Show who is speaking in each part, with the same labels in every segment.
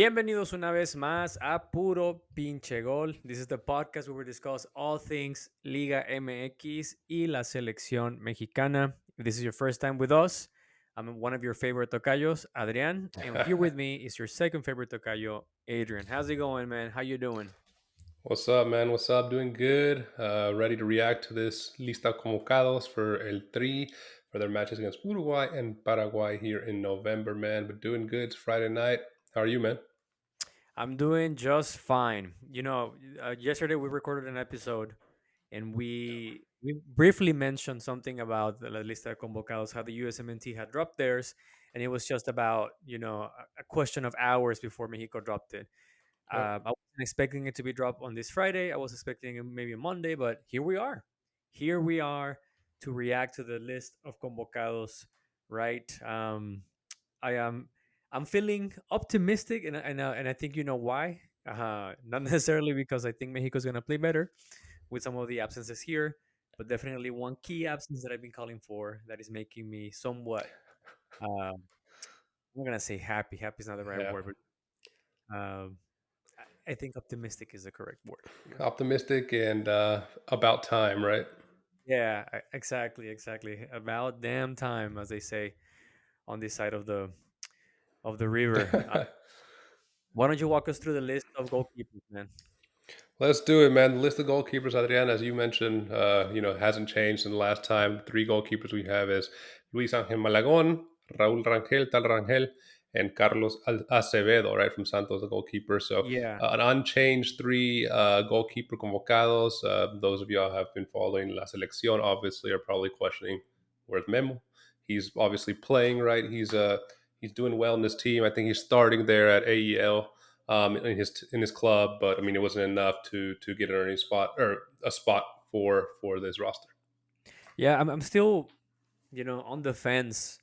Speaker 1: Bienvenidos una vez más a Puro Pinche Gol. This is the podcast where we discuss all things Liga MX y la selección mexicana. If this is your first time with us, I'm one of your favorite tocayos, Adrian, and here with me is your second favorite tocayo, Adrian. How's it going, man? How you doing?
Speaker 2: What's up, man? What's up? Doing good. Ready to react to this lista convocados for El Tri for their matches against Uruguay and Paraguay here in November, man. But doing good. It's Friday night. How are you, man?
Speaker 1: I'm doing just fine. Yesterday we recorded an episode and we briefly mentioned something about the La Lista de Convocados, how the USMNT had dropped theirs, and it was just about a question of hours before Mexico dropped it.
Speaker 2: Yep.
Speaker 1: I wasn't expecting it to be dropped on this Friday. I was expecting it maybe a Monday, but here we are. Here we are to react to the list of convocados. Right? I am. I'm feeling optimistic, and I think you know why. Not necessarily because I think Mexico is going to play better with some of the absences here, but definitely one key absence that I've been calling for that is making me somewhat. Uh, I'm not gonna say happy. Happy is not the right
Speaker 2: Yeah.
Speaker 1: word, but I think optimistic is the correct word here.
Speaker 2: Optimistic and about time, right?
Speaker 1: Yeah, exactly, exactly. About damn time, as they say on this side of the river. Why don't you walk us through the list of goalkeepers, man?
Speaker 2: Let's do it, man. The list of goalkeepers, Adrian, as you mentioned, hasn't changed in the last time. Three goalkeepers we have is Luis Angel Malagon, Raúl Rangel, Tal Rangel, and Carlos Acevedo, right, from Santos, the goalkeeper. So
Speaker 1: Yeah,
Speaker 2: an unchanged three goalkeeper convocados. Those of y'all have been following La Selección, obviously, are probably questioning where's Memo. He's obviously playing, right? He's doing well in this team. I think he's starting there at AEL in his club, but I mean it wasn't enough to get an earning spot or a spot for this roster.
Speaker 1: yeah. I'm still on the fence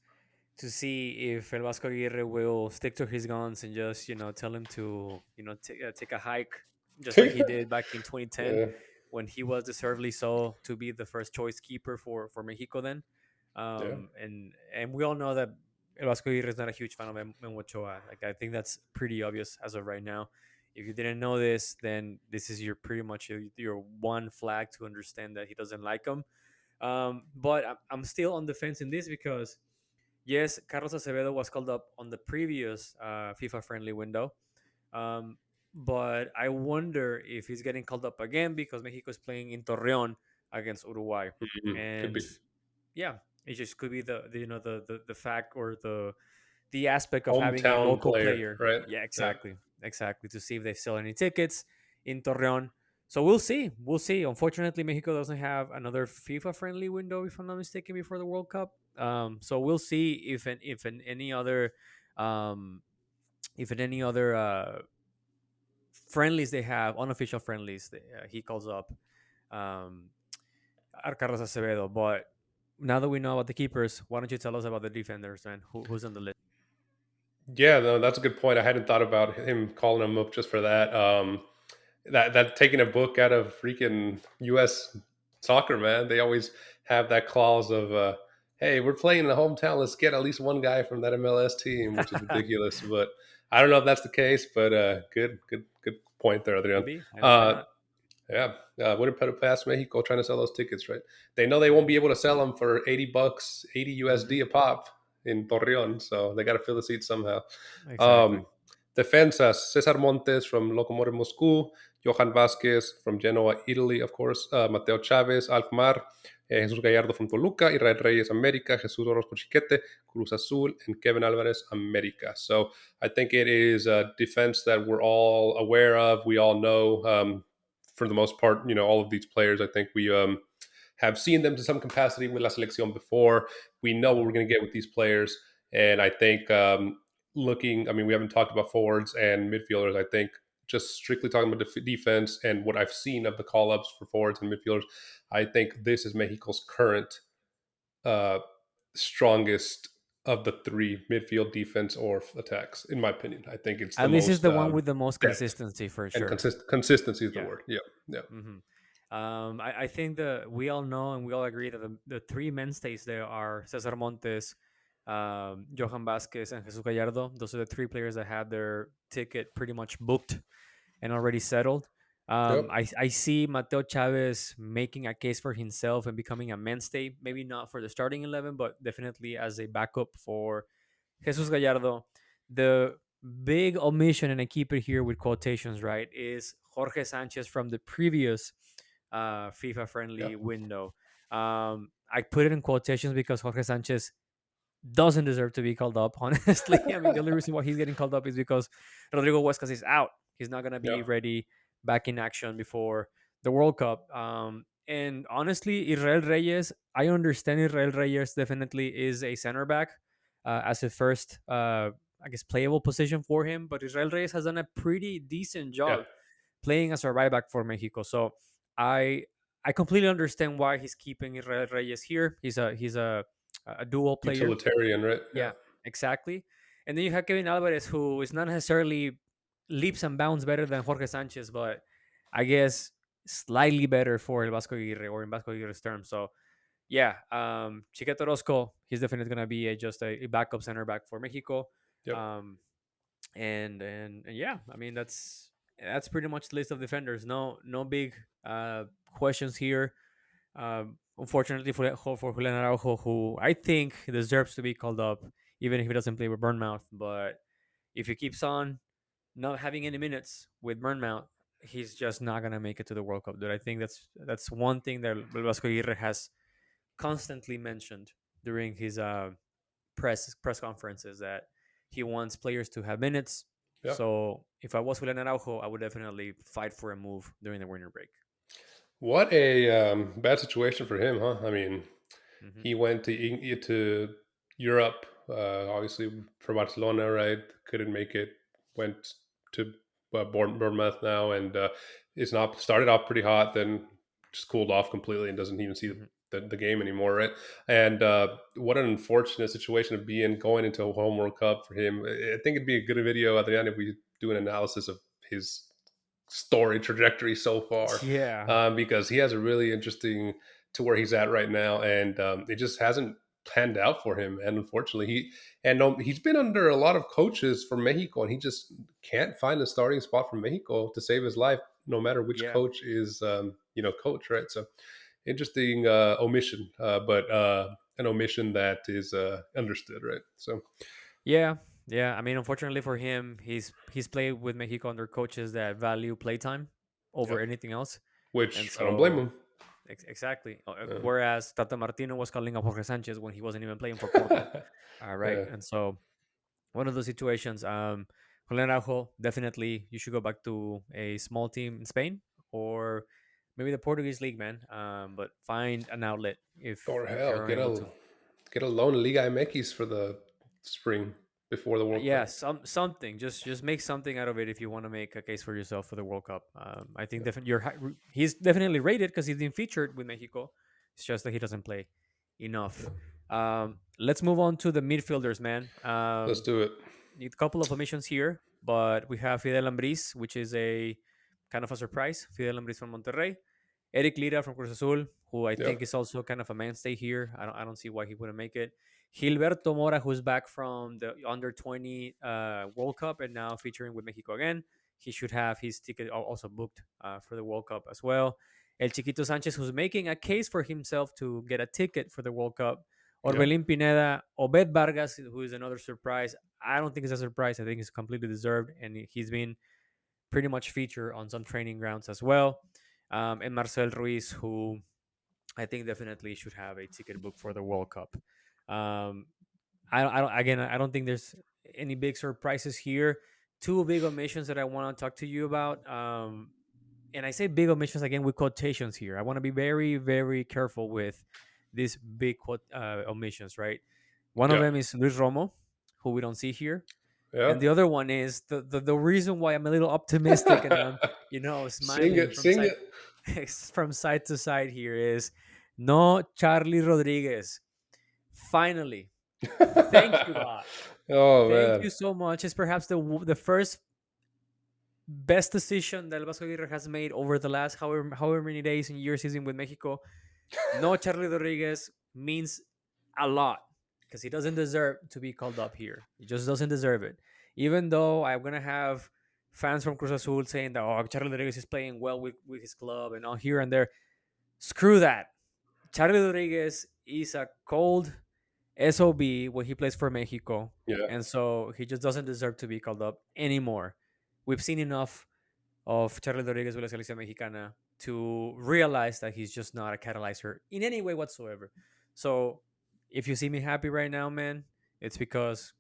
Speaker 1: to see if El Vasco Aguirre will stick to his guns and just tell him to take a hike, just like he did back in 2010
Speaker 2: Yeah,
Speaker 1: when he was deservedly so to be the first choice keeper for Mexico then.
Speaker 2: yeah.
Speaker 1: And we all know that El Vasco Aguirre is not a huge fan of Memo Ochoa. Like, I think that's pretty obvious as of right now. If you didn't know this, then this is your pretty much your one flag to understand that he doesn't like him. But I'm still on the fence in this because yes, Carlos Acevedo was called up on the previous FIFA friendly window. Um, but I wonder if he's getting called up again because Mexico is playing in Torreon against Uruguay.
Speaker 2: Could
Speaker 1: And
Speaker 2: be.
Speaker 1: yeah, it just could be the fact or the aspect of having a
Speaker 2: Hometown
Speaker 1: local
Speaker 2: player,
Speaker 1: player.
Speaker 2: right?
Speaker 1: Yeah,
Speaker 2: Yeah.
Speaker 1: exactly. To see if they sell any tickets in Torreon. So we'll see. We'll see. Unfortunately, Mexico doesn't have another FIFA friendly window, if I'm not mistaken, before the World Cup. So we'll see if in any other um, if in any other friendlies they have, unofficial friendlies, he calls up um, Carlos Acevedo. But now that we know about the keepers, why don't you tell us about the defenders, man? Who's on the list?
Speaker 2: Yeah, no, that's a good point. I hadn't thought about him calling him up just for that. That taking a book out of freaking U.S. soccer, man. They always have that clause of, "Hey, we're playing in the hometown. Let's get at least one guy from that MLS team," which is ridiculous. But I don't know if that's the case. But good point there, Adrian.
Speaker 1: Could be. I mean, why
Speaker 2: Uh,
Speaker 1: not?
Speaker 2: yeah, wouldn't put it past Mexico trying to sell those tickets, right? They know they won't be able to sell them for $80, 80
Speaker 1: Hmm.
Speaker 2: USD a pop in Torreon, so they got to fill the seats somehow.
Speaker 1: Exactly.
Speaker 2: Um, Defensas: Cesar Montes from Lokomotiv Moscow, Johan Vasquez from Genoa, Italy, of course, Mateo Chavez, Alkmaar, Jesus Gallardo from Toluca, Israel Reyes, America, Jesus Orozco Chiquete, Cruz Azul, and Kevin Alvarez, America. So I think it is a defense that we're all aware of. We all know. For the most part, all of these players, I think we have seen them to some capacity with La Selección before. We know what we're going to get with these players. And I think I mean, we haven't talked about forwards and midfielders. I think just strictly talking about defense and what I've seen of the call ups for forwards and midfielders, I think this is Mexico's current uh, strongest of the three: midfield, defense, or attacks. In my opinion, I think it's the
Speaker 1: At least it's
Speaker 2: most
Speaker 1: the one with the most
Speaker 2: depth
Speaker 1: consistency for
Speaker 2: and
Speaker 1: sure.
Speaker 2: consistency is the
Speaker 1: Yeah.
Speaker 2: word. Yeah, yeah.
Speaker 1: Hmm. I think that we all know and we all agree that the three mainstays there are Cesar Montes, Johan Vasquez, and Jesus Gallardo. Those are the three players that had their ticket pretty much booked and already settled.
Speaker 2: Yep.
Speaker 1: I see Mateo Chavez making a case for himself and becoming a mainstay, maybe not for the starting 11, but definitely as a backup for Jesus Gallardo. The big omission, and I keep it here with quotations, right, is Jorge Sánchez from the previous FIFA
Speaker 2: Yeah.
Speaker 1: friendly window. I put it in quotations because Jorge Sánchez doesn't deserve to be called up, honestly. I mean, the only reason why he's getting called up is because Rodrigo Huescas is out. He's not going to
Speaker 2: Yeah.
Speaker 1: be ready back in action before the World Cup. And honestly, Israel Reyes, I understand Israel Reyes definitely is a center back as a first, I guess, playable position for him. But Israel Reyes has done a pretty decent
Speaker 2: Yeah.
Speaker 1: job playing as a right back for Mexico. So I I completely understand why he's keeping Israel Reyes here. He's a dual player.
Speaker 2: Utilitarian, right? Yeah.
Speaker 1: Yeah, exactly. And then you have Kevin Alvarez, who is not necessarily leaps and bounds better than Jorge Sanchez, but I guess slightly better for El Vasco Aguirre, or in Vasco Aguirre's terms. So yeah, Chiquete Orozco, he's definitely gonna be just a backup center back for Mexico.
Speaker 2: Yep.
Speaker 1: Um, and yeah, I mean that's pretty much the list of defenders. No big questions here. Unfortunately for Julian Araujo, who I think deserves to be called up, even if he doesn't play with Bournemouth. But if he keeps on not having any minutes with Bournemouth, he's just not gonna make it to the World Cup. Dude, I think that's one thing that Vasco Aguirre has constantly mentioned during his press conferences, that he wants players to have minutes.
Speaker 2: Yeah.
Speaker 1: So if I was Julian Araujo, I would definitely fight for a move during the winter break.
Speaker 2: What a bad situation for him, huh? I mean,
Speaker 1: Hmm.
Speaker 2: he went to Europe, obviously for Barcelona, right? Couldn't make it. Went to Bournemouth now, and it's not started off pretty hot, then just cooled off completely and doesn't even see
Speaker 1: Hmm.
Speaker 2: the game anymore, right? And what an unfortunate situation to be in going into a home World Cup for him. I think it'd be a good video, Adrian, if we do an analysis of his story trajectory so far,
Speaker 1: Yeah,
Speaker 2: because he has a really interesting to where he's at right now, and it just hasn't panned out for him. And unfortunately, he's been under a lot of coaches for Mexico, and he just can't find a starting spot for Mexico to save his life, no matter which
Speaker 1: yeah,
Speaker 2: coach is coach, right? So interesting omission, but an omission that is understood, right? So
Speaker 1: yeah, yeah. I mean, unfortunately for him, he's played with Mexico under coaches that value playtime over
Speaker 2: yep,
Speaker 1: anything else, and
Speaker 2: which I don't blame
Speaker 1: so
Speaker 2: him.
Speaker 1: exactly.
Speaker 2: Uh,
Speaker 1: Whereas Tata Martino was calling up Jorge Sanchez when he wasn't even playing for Porto. Right,
Speaker 2: yeah,
Speaker 1: and so one of those situations. Julian Araujo, definitely you should go back to a small team in Spain, or maybe the Portuguese league, man. But find an outlet
Speaker 2: or
Speaker 1: if
Speaker 2: hell,
Speaker 1: you're unable to.
Speaker 2: get a loan Liga MX for the spring before the World
Speaker 1: Yeah,
Speaker 2: Cup.
Speaker 1: something. Just make something out of it if you want to make a case for yourself for the World Cup. I think
Speaker 2: Yep.
Speaker 1: definitely he's definitely rated because he's been featured with Mexico. It's just that he doesn't play enough.
Speaker 2: Yep.
Speaker 1: Let's move on to the midfielders, man.
Speaker 2: Let's do it.
Speaker 1: Need a couple of omissions here, but we have Fidel Ambriz, which is a kind of a surprise. Fidel Ambriz from Monterrey. Eric Lira from Cruz Azul, who I think
Speaker 2: Yep.
Speaker 1: is also kind of a mainstay here. I don't see why he wouldn't make it. Gilberto Mora, who's back from the under 20 World Cup and now featuring with Mexico again. He should have his ticket also booked for the World Cup as well. El Chiquito Sanchez, who's making a case for himself to get a ticket for the World Cup.
Speaker 2: Yep.
Speaker 1: Orbelin Pineda, Obed Vargas, who is another surprise. I don't think it's a surprise. I think it's completely deserved, and he's been pretty much featured on some training grounds as well. And Marcel Ruiz, who I think definitely should have a ticket book for the World Cup. Um, I don't think there's any big surprises here. Two big omissions that I want to talk to you about. And I say big omissions again with quotations here. I want to be very, very careful with these big omissions, right? One of
Speaker 2: Yeah.
Speaker 1: them is Luis Romo, who we don't see here,
Speaker 2: Yeah.
Speaker 1: and the other one is the reason why I'm a little optimistic and I'm
Speaker 2: Sing
Speaker 1: smiling
Speaker 2: it. Sing it.
Speaker 1: from side to side here is no Charly Rodríguez. Finally, thank you God,
Speaker 2: Oh
Speaker 1: thank
Speaker 2: man.
Speaker 1: you so much. It's perhaps the first best decision that Vasco Aguirre has made over the last however many days and years he's been with Mexico. No Charly Rodríguez means a lot. because he doesn't deserve to be called up here. He just doesn't deserve it. Even though I'm gonna have fans from Cruz Azul saying that Charly Rodriguez is playing well with his club and all here and there. Screw that. Charly Rodriguez is a cold SOB when he plays for Mexico,
Speaker 2: Yeah.
Speaker 1: and so he just doesn't deserve to be called up anymore. We've seen enough of Charly Rodriguez with la selección mexicana to realize that he's just not a catalyzer in any way whatsoever. So if you see me happy right now, man, it's because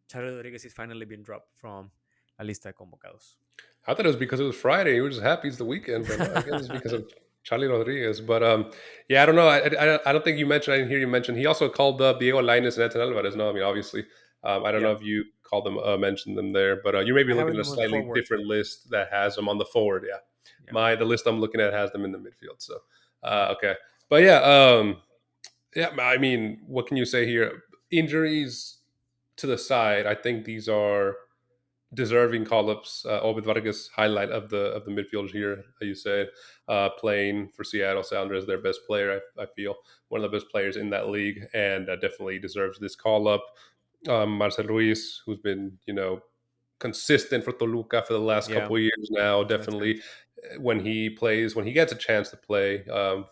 Speaker 1: Charly Rodriguez is finally being dropped from la lista de convocados.
Speaker 2: I thought it was because it was Friday. We were just happy it's the weekend, but no, I guess it's because of Charly Rodriguez. But yeah, I don't know. I don't think you mentioned. I didn't hear you mention. He also called up Diego Lainez and Edson Alvarez. No, I mean obviously. I don't know
Speaker 1: Yeah,
Speaker 2: if you called them, mentioned them there, but you may be
Speaker 1: I have
Speaker 2: looking at a
Speaker 1: them moving
Speaker 2: slightly
Speaker 1: forward.
Speaker 2: different list that has them on the forward. Yeah,
Speaker 1: Yeah,
Speaker 2: the list I'm looking at has them in the midfield. So okay, but yeah, yeah. I mean, what can you say here? Injuries to the side. I think these are deserving call-ups. Ovid Vargas, highlight of the midfield here, you said, playing for Seattle Sounders, their best player. I feel one of the best players in that league, and definitely deserves this call-up. Marcel Ruiz, who's been consistent for Toluca for the last
Speaker 1: yeah,
Speaker 2: couple of years now.
Speaker 1: that's great.
Speaker 2: Definitely, when he plays, when he gets a chance to play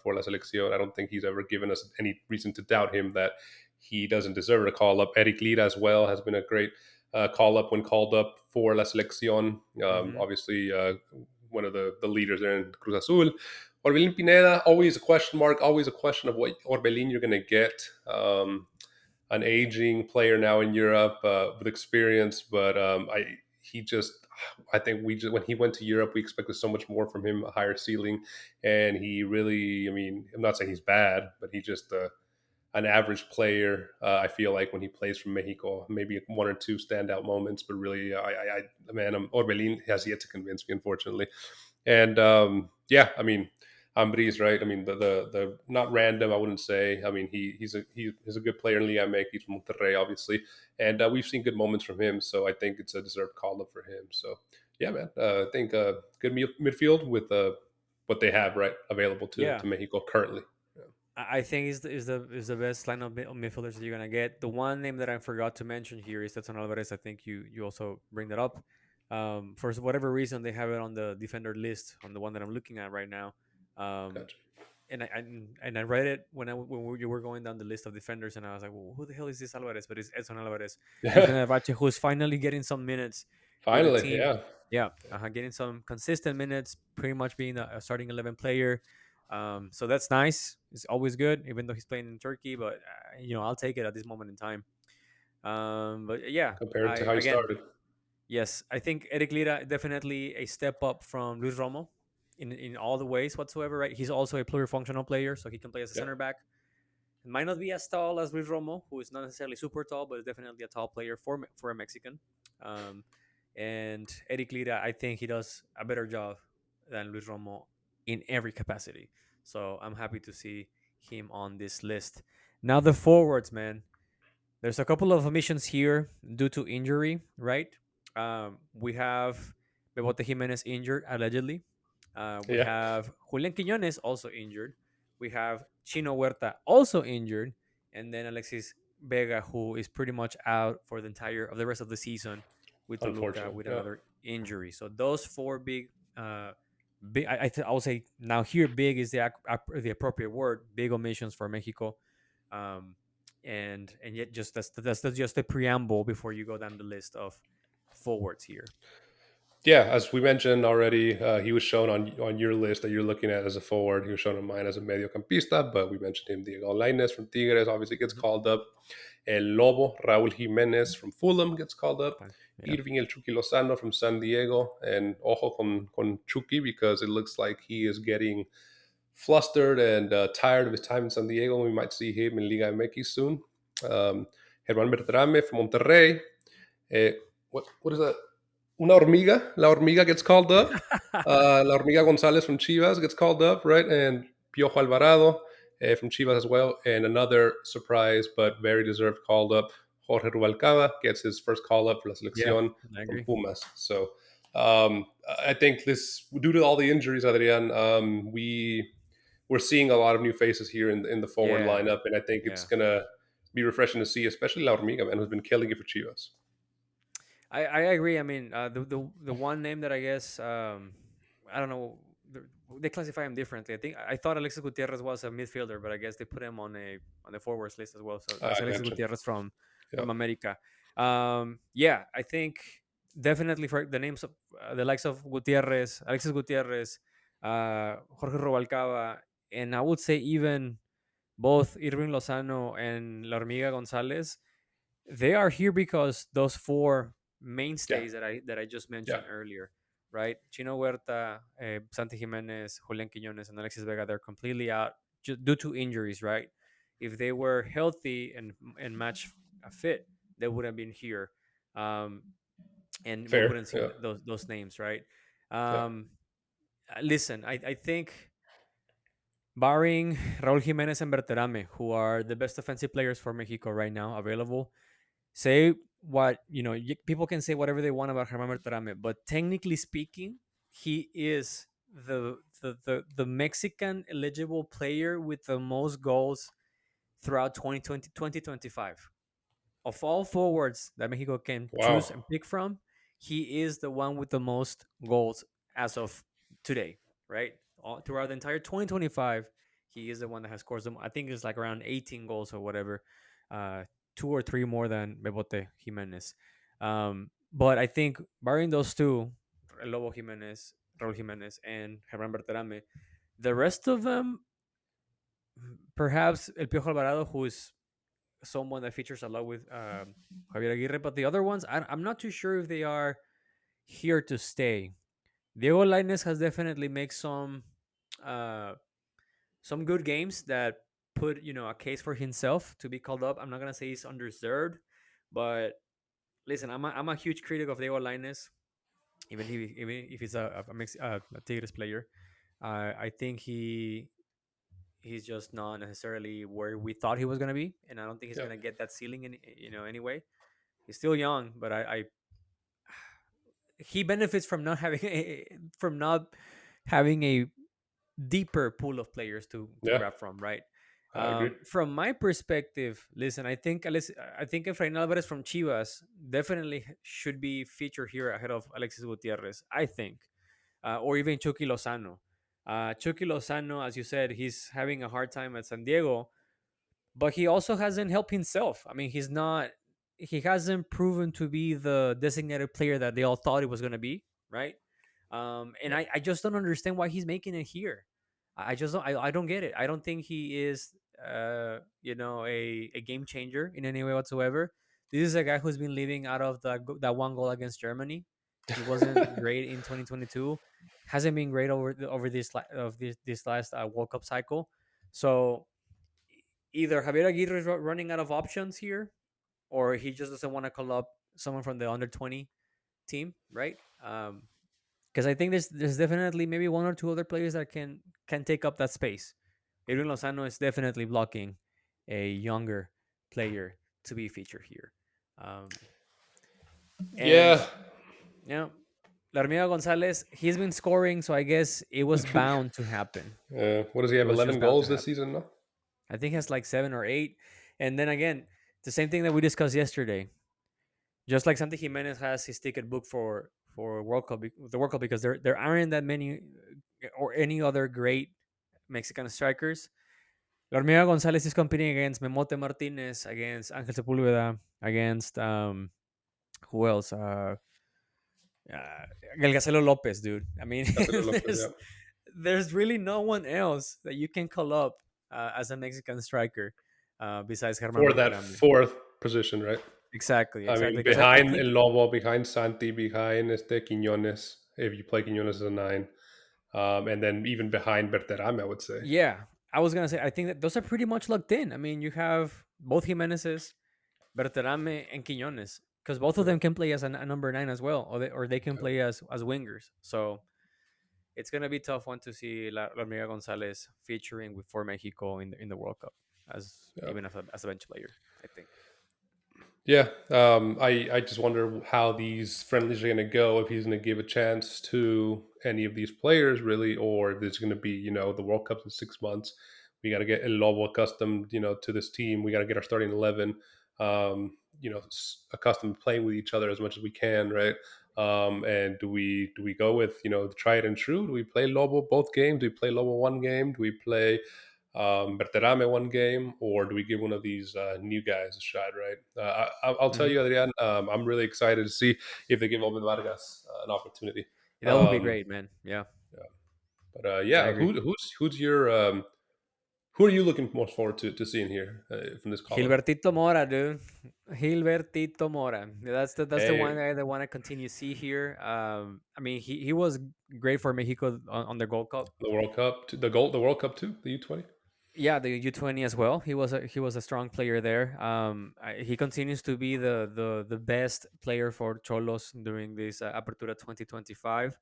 Speaker 2: for La Selección, I don't think he's ever given us any reason to doubt him that he doesn't deserve a call up. Eric Lira as well has been a great call up when called up for La Selección.
Speaker 1: Hmm.
Speaker 2: Obviously, one of the leaders there in Cruz Azul. Orbelin Pineda, always a question mark, always a question of what Orbelin you're going to get. An aging player now in Europe with experience, but he just I think we just when he went to Europe, we expected so much more from him, a higher ceiling, and he really. I mean, I'm not saying he's bad, but he just an average player. I feel like when he plays for Mexico, maybe one or two standout moments, but really, man, Orbelin has yet to convince me, unfortunately. And yeah, I mean, Ambris, right? I mean, the not random, I wouldn't say. I mean, he's a good player in Liga MX. He's from Monterrey, obviously, and we've seen good moments from him. So I think it's a deserved call up for him. So yeah, man, I think good midfield with what they have right available
Speaker 1: Yeah,
Speaker 2: to Mexico currently.
Speaker 1: I think is the best line of midfielders that you're gonna get. The one name that I forgot to mention here is Tetson Alvarez. I think you also bring that up. For whatever reason, they have it on the defender list on the one that I'm looking at right now. Um,
Speaker 2: Gotcha.
Speaker 1: and I read it you were going down the list of defenders, and I was like, well, who the hell is this Alvarez? But it's Edson Alvarez with
Speaker 2: Yeah,
Speaker 1: Fenerbahce, who's finally getting some minutes with the
Speaker 2: finally,
Speaker 1: team.
Speaker 2: yeah,
Speaker 1: Yeah, getting some consistent minutes, pretty much being a starting 11 player. So that's nice. It's always good, even though he's playing in Turkey. But I'll take it at this moment in time. But yeah,
Speaker 2: compared to
Speaker 1: I
Speaker 2: how he
Speaker 1: again,
Speaker 2: started.
Speaker 1: yes, I think Eric Lira definitely a step up from Luis Romo in all the ways whatsoever. Right, he's also a plurifunctional player, so he can play as a
Speaker 2: Yeah,
Speaker 1: center back. It might not be as tall as Luis Romo, who is not necessarily super tall, but is definitely a tall player for a Mexican. Um, and Eric Lira, I think he does a better job than Luis Romo in every capacity. So I'm happy to see him on this list. Now the forwards, man. There's a couple of omissions here due to injury, right? We have Bebote Jimenez injured allegedly. We
Speaker 2: yeah,
Speaker 1: have Julián Quiñones also injured. We have Chino Huerta also injured, and then Alexis Vega, who is pretty much out for the entire of the rest of the season with Toluca
Speaker 2: unfortunately,
Speaker 1: with
Speaker 2: yeah.
Speaker 1: another injury. So those four big. I would say now here big is the appropriate word. Big omissions for Mexico. Um, and yet just that's just a preamble before you go down the list of forwards here.
Speaker 2: Yeah, as we mentioned already, he was shown on your list that you're looking at as a forward. He was shown on mine as a mediocampista, but we mentioned him. Diego Lainez from Tigres obviously gets
Speaker 1: Mhm.
Speaker 2: called up. El Lobo, Raúl Jiménez from Fulham gets called up.
Speaker 1: Fine. Yeah.
Speaker 2: Irving El Chucky Lozano from San Diego. And ojo con Chucky because it looks like he is getting flustered and tired of his time in San Diego. We might see him in Liga MX soon. Germán Bertrame from Monterrey. Eh, what is that? Una hormiga. La hormiga gets called up. La hormiga Gonzalez from Chivas gets called up, right? And Piojo Alvarado from Chivas as well. And another surprise but very deserved called up. Jorge Rubalcaba gets his first call up for La
Speaker 1: Yeah,
Speaker 2: Selección
Speaker 1: I
Speaker 2: from
Speaker 1: agree.
Speaker 2: Pumas. So I think this, due to all the injuries, Adrian, we're seeing a lot of new faces here in the forward
Speaker 1: Yeah,
Speaker 2: lineup, and I think it's
Speaker 1: yeah.
Speaker 2: gonna be refreshing to see, especially La Hormiga, man, who's been killing it for Chivas.
Speaker 1: I agree. I mean, the one name that I guess I don't know, they classify him differently. I thought Alexis Gutierrez was a midfielder, but I guess they put him on the forwards list as well. So that's
Speaker 2: I
Speaker 1: Alexis
Speaker 2: gotcha.
Speaker 1: Gutierrez
Speaker 2: Yeah,
Speaker 1: from America. Yeah, I think definitely for the names of the likes of Gutierrez, Alexis Gutierrez, Jorge Robalcaba, and I would say even both Irving Lozano and La Hormiga Gonzalez, they are here because those four
Speaker 2: yeah,
Speaker 1: mainstays that I just
Speaker 2: yeah.
Speaker 1: mentioned earlier, right? Chino Huerta, Santi Giménez, Julián Quiñones, and Alexis Vega, they're completely out due to injuries, right? If they were healthy and match fit, they would have been here, um, and we
Speaker 2: Fair.
Speaker 1: wouldn't see
Speaker 2: Yeah,
Speaker 1: those names, right?
Speaker 2: yeah,
Speaker 1: Um, Listen, I think barring Raúl Jiménez and Berterame, who are the best offensive players for Mexico right now available, say what people can say whatever they want about Germán Berterame, but technically speaking, he is the Mexican eligible player with the most goals throughout 2025. Of all forwards that Mexico can
Speaker 2: wow.
Speaker 1: choose and pick from, he is the one with the most goals as of today, right? Throughout the entire 2025, he is the one that has scored them. I think it's like around 18 goals or whatever, two or three more than Bebote Jimenez. But I think barring those two, Lobo Jimenez, Raul Jimenez, and Hernan Berterame, the rest of them, perhaps El Piojo Alvarado, who is someone that features a lot with Javier Aguirre, but the other ones, I'm not too sure if they are here to stay. Diego Lainez has definitely made uh, some good games that put a case for himself to be called up. I'm not gonna say he's undeserved, but listen, I'm a huge critic of Diego Lainez, even if he's a Tigres player. I think he's just not necessarily where we thought he was gonna be, and I don't think he's
Speaker 2: Yeah,
Speaker 1: gonna get that ceiling anyway. He's still young, but I he benefits from not having a deeper pool of players to
Speaker 2: yeah.
Speaker 1: grab from, right?
Speaker 2: I agree.
Speaker 1: From my perspective, listen, I think Efrain Alvarez from Chivas definitely should be featured here ahead of Alexis Gutierrez. I think, or even Chucky Lozano. Chucky Lozano, as you said, he's having a hard time at San Diego, but he also hasn't helped himself. I mean, he hasn't proven to be the designated player that they all thought he was going to be, right? And
Speaker 2: Yeah,
Speaker 1: I just don't understand why he's making it here. I don't get it. I don't think he is a game changer in any way whatsoever. This is a guy who's been living out of that one goal against Germany. He wasn't great in 2022. Hasn't been great over this last World Cup cycle. So either Javier Aguirre is running out of options here, or he just doesn't want to call up someone from the under 20 team, right? Because I think there's definitely maybe one or two other players that can take up that space. Edwin Lozano is definitely blocking a younger player to be featured here, and
Speaker 2: yeah.
Speaker 1: Larmia Gonzalez, he's been scoring, so I guess it was bound to happen.
Speaker 2: What does he
Speaker 1: It
Speaker 2: have?
Speaker 1: was just
Speaker 2: 11
Speaker 1: bound to
Speaker 2: goals this
Speaker 1: happen.
Speaker 2: season? No.
Speaker 1: I think he has like 7 or 8. And then again, the same thing that we discussed yesterday. Just like Santi Giménez has his ticket booked for the World Cup because there aren't that many or any other great Mexican strikers. Hormiga Gonzalez is competing against Memote Martinez, against Angel Sepulveda, against who else? El Gacelo Lopez, dude. I mean,
Speaker 2: Castelo Lopez,
Speaker 1: there's
Speaker 2: yeah.
Speaker 1: there's really no one else that you can call up as a Mexican striker besides Germán
Speaker 2: For that
Speaker 1: Berterame.
Speaker 2: fourth position, right?
Speaker 1: Exactly,
Speaker 2: I
Speaker 1: exactly.
Speaker 2: mean,
Speaker 1: Because I
Speaker 2: behind
Speaker 1: think,
Speaker 2: El Lobo, behind Santi, behind Quiñones, if you play Quiñones as a nine. And then even behind Berterame, I would say.
Speaker 1: yeah, I was gonna say I think that those are pretty much locked in. I mean, you have both Jimenez's, Berterame, and Quiñones, because both of
Speaker 2: Yeah.
Speaker 1: them can play as a number 9 as well, or they can play as wingers. So it's gonna be a tough one to see La Hormiga Gonzalez featuring for Mexico in the World Cup as
Speaker 2: Yeah.
Speaker 1: even as a bench player. I think.
Speaker 2: Yeah. I just wonder how these friendlies are going to go, if he's going to give a chance to any of these players, really, or if there's going to be, the World Cup's in 6 months. We got to get El Lobo accustomed, to this team. We got to get our starting 11, accustomed to playing with each other as much as we can, right? And do we go with the tried and true? Do we play Lobo both games? Do we play Lobo one game? Do we play Berterame one game, or do we give one of these new guys a shot? Right? I'll tell
Speaker 1: Hmm.
Speaker 2: you, Adrian. I'm really excited to see if they give Omen Vargas an opportunity.
Speaker 1: That would be
Speaker 2: Um,
Speaker 1: great, man. Yeah,
Speaker 2: yeah. But
Speaker 1: I
Speaker 2: yeah,
Speaker 1: agree.
Speaker 2: who's your who are you looking most forward to seeing here from this call up?
Speaker 1: Gilbertito Mora, dude. Gilbertito Mora. That's the one
Speaker 2: Hey,
Speaker 1: guy that want to continue to see here. I mean, he was great for Mexico on the Gold Cup.
Speaker 2: the World Cup, the World Cup too, the U20.
Speaker 1: Yeah, the U20 as well. He was a strong player there. He continues to be the best player for Cholos during this Apertura 2025.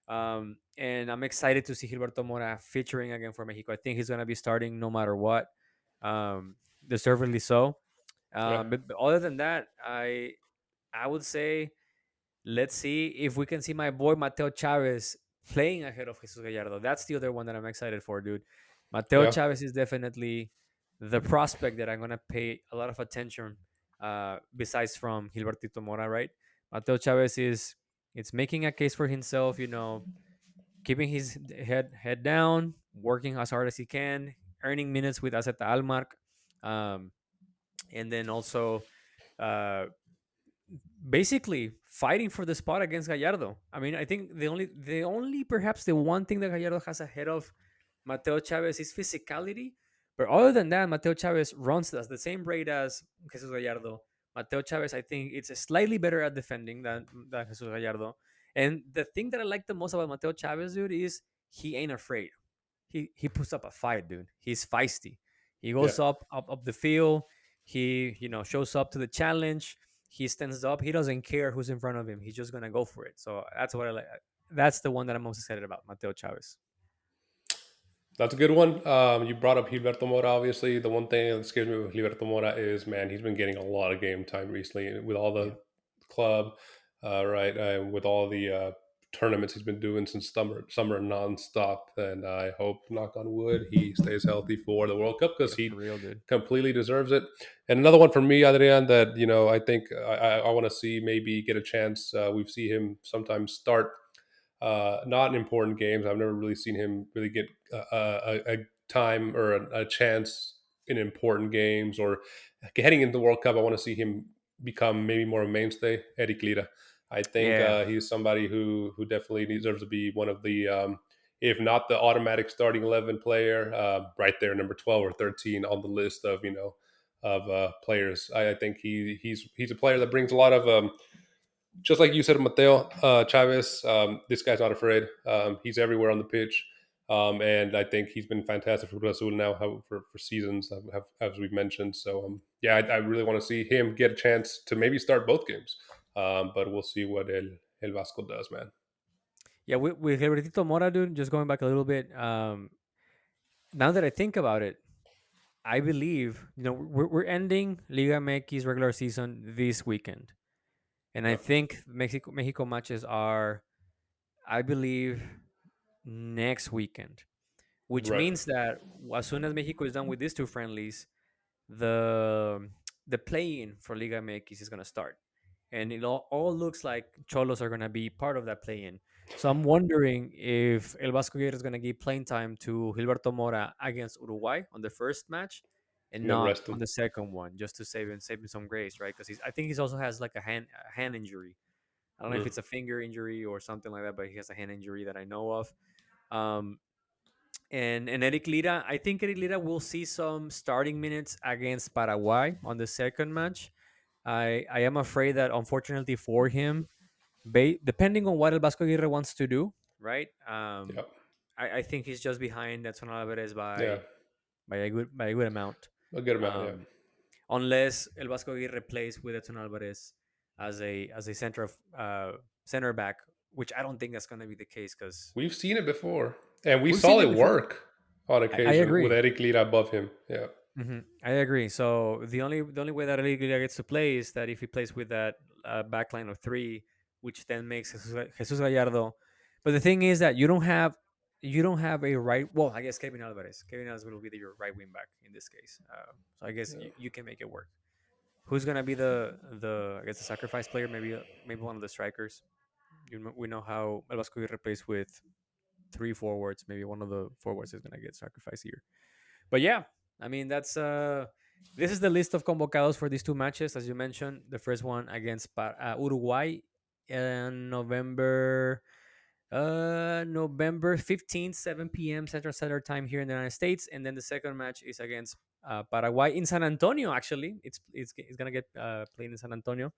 Speaker 1: And I'm excited to see Gilberto Mora featuring again for Mexico. I think he's gonna be starting no matter what. Deservedly so.
Speaker 2: Yeah,
Speaker 1: But other than that, I would say let's see if we can see my boy Mateo Chavez playing ahead of Jesus Gallardo. That's the other one that I'm excited for, dude. Mateo
Speaker 2: yeah.
Speaker 1: Chavez is definitely the prospect that I'm gonna pay a lot of attention. Besides from Gilbertito Mora, right? Mateo Chavez is it's making a case for himself. Keeping his head down, working as hard as he can, earning minutes with AZ Almark, um, and then also uh, basically fighting for the spot against Gallardo. I mean, I think the only perhaps the one thing that Gallardo has ahead of Mateo Chavez is physicality. But other than that, Mateo Chavez runs at the same rate as Jesus Gallardo. Mateo Chavez, I think, it's slightly better at defending than Jesus Gallardo. And the thing that I like the most about Mateo Chavez, dude, is he ain't afraid. He puts up a fight, dude. He's feisty. He
Speaker 2: Yeah,
Speaker 1: goes up the field. He shows up to the challenge. He stands up. He doesn't care who's in front of him. He's just gonna go for it. So that's what I like. That's the one that I'm most excited about, Mateo Chavez.
Speaker 2: that's a good one. You brought up Gilberto Mora. Obviously, the one thing that scares me with Gilberto Mora is, man, he's been getting a lot of game time recently with all
Speaker 1: Yeah,
Speaker 2: the club, right? With all the tournaments he's been doing since summer nonstop. And I hope, knock on wood, he stays healthy for the World Cup because
Speaker 1: yeah, for
Speaker 2: he
Speaker 1: real, dude.
Speaker 2: completely deserves it. And another one for me, Adrian, that I think I want to see maybe get a chance. We've seen him sometimes start not in important games. I've never really seen him really get a time or a chance in important games or heading into the World Cup. I want to see him become maybe more a mainstay. Eric Lira. I think
Speaker 1: Yeah,
Speaker 2: he's somebody who definitely deserves to be one of the, if not the automatic starting 11 player, right there, number 12 or 13 on the list of players. I think he's a player that brings a lot of just like you said, Mateo Chavez. This guy's not afraid. He's everywhere on the pitch, and I think he's been fantastic for Brazil now for seasons, as we've mentioned. So yeah, I really want to see him get a chance to maybe start both games. But we'll see what El Vasco does, man.
Speaker 1: yeah. With Gilbertito Mora, dude. Just going back a little bit. Now that I think about it, I believe we're ending Liga MX regular season this weekend, and I
Speaker 2: Yeah,
Speaker 1: think Mexico matches are, I believe, next weekend, which
Speaker 2: right.
Speaker 1: means that as soon as Mexico is done with these two friendlies, the the play-in for Liga MX is gonna start, and it all looks like Cholos are gonna be part of that play-in. So I'm wondering if El Vasco Aguirre is gonna give playing time to Gilberto Mora against Uruguay on the first match, and
Speaker 2: And then
Speaker 1: not
Speaker 2: rest
Speaker 1: on
Speaker 2: him.
Speaker 1: the second one, just to save him some grace, right? Because I think he also has like a hand injury. I don't know if
Speaker 2: Mm.
Speaker 1: it's a finger injury or something like that, but he has a hand injury that I know of. Um, and Eric Lira, I think Eric Lira will see some starting minutes against Paraguay on the second match. I am afraid that unfortunately for him, depending on what El Vasco Aguirre wants to do, right?
Speaker 2: Yeah,
Speaker 1: I think he's just behind Edson Alvarez
Speaker 2: yeah,
Speaker 1: by a good amount.
Speaker 2: a good amount. Yeah.
Speaker 1: Um, unless El Vasco Aguirre plays with Edson Alvarez as a center back, which I don't think that's going to be the case because
Speaker 2: We've seen it before, and we
Speaker 1: we've
Speaker 2: saw
Speaker 1: seen it
Speaker 2: it
Speaker 1: before.
Speaker 2: work on
Speaker 1: I
Speaker 2: occasion with
Speaker 1: agree.
Speaker 2: Eric Lira above him. Yeah,
Speaker 1: I agree. So the only way that Alegria gets to play is that if he plays with that back line of three, which then makes Jesus Gallardo. But the thing is that you don't have a right. Well, I guess Kevin Alvarez. Kevin Alvarez will be your right wing back in this case. So I guess
Speaker 2: Yeah.
Speaker 1: you can make it work. Who's gonna be the I guess the sacrifice player? Maybe one of the strikers. We know how El Vasco plays with three forwards. Maybe one of the forwards is gonna get sacrificed here. But yeah, I mean that's this is the list of convocados for these two matches, as you mentioned. The first one against Uruguay in November 15th, 7 p.m. Central Standard Time here in the United States, and then the second match is against Paraguay in San Antonio. Actually, it's gonna get played in San Antonio.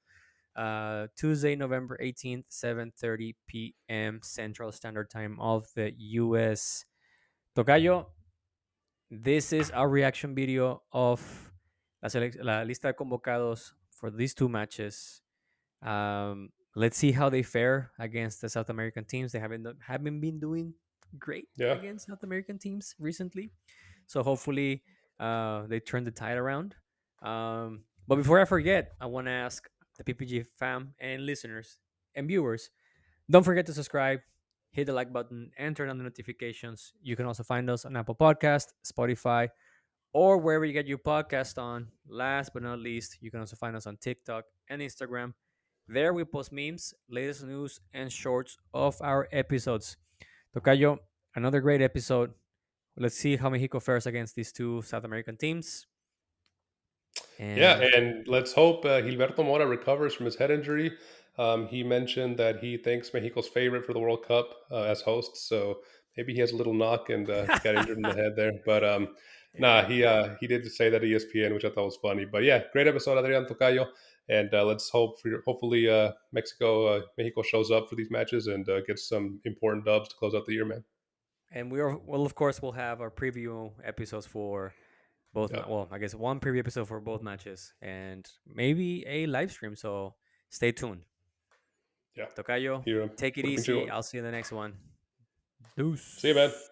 Speaker 1: Tuesday, November 18th, 7:30 p.m. Central Standard Time of the U.S. Tocayo, this is our reaction video of la lista de convocados for these two matches. Let's see how they fare against the South American teams. They haven't been doing great
Speaker 2: Yeah.
Speaker 1: against South American teams recently, so hopefully they turn the tide around. But before I forget, I want to ask the PPG fam and listeners and viewers, don't forget to subscribe, hit the like button, and turn on the notifications. You can also find us on Apple Podcast, Spotify, or wherever you get your podcast on. Last but not least, you can also find us on TikTok and Instagram. There we post memes, latest news, and shorts of our episodes. Tocayo, another great episode. Let's see how Mexico fares against these two South American teams.
Speaker 2: Yeah,
Speaker 1: And
Speaker 2: and let's hope Gilberto Mora recovers from his head injury. He mentioned that he thinks Mexico's favorite for the World Cup as hosts, so maybe he has a little knock and got injured in the head there. But nah,
Speaker 1: yeah,
Speaker 2: he did say that at ESPN, which I thought was funny. But yeah, great episode, Adrian Tocayo, and let's hopefully Mexico shows up for these matches and gets some important dubs to close out the year, man.
Speaker 1: and of course, we'll have our preview episodes for both.
Speaker 2: Yeah,
Speaker 1: Well, I guess one preview episode for both matches, and maybe a live stream. So stay tuned.
Speaker 2: yeah.
Speaker 1: Tocayo,
Speaker 2: Here,
Speaker 1: take it
Speaker 2: put a pinche
Speaker 1: easy.
Speaker 2: gol.
Speaker 1: I'll see you in the next one.
Speaker 2: See you, man.
Speaker 1: Deuce.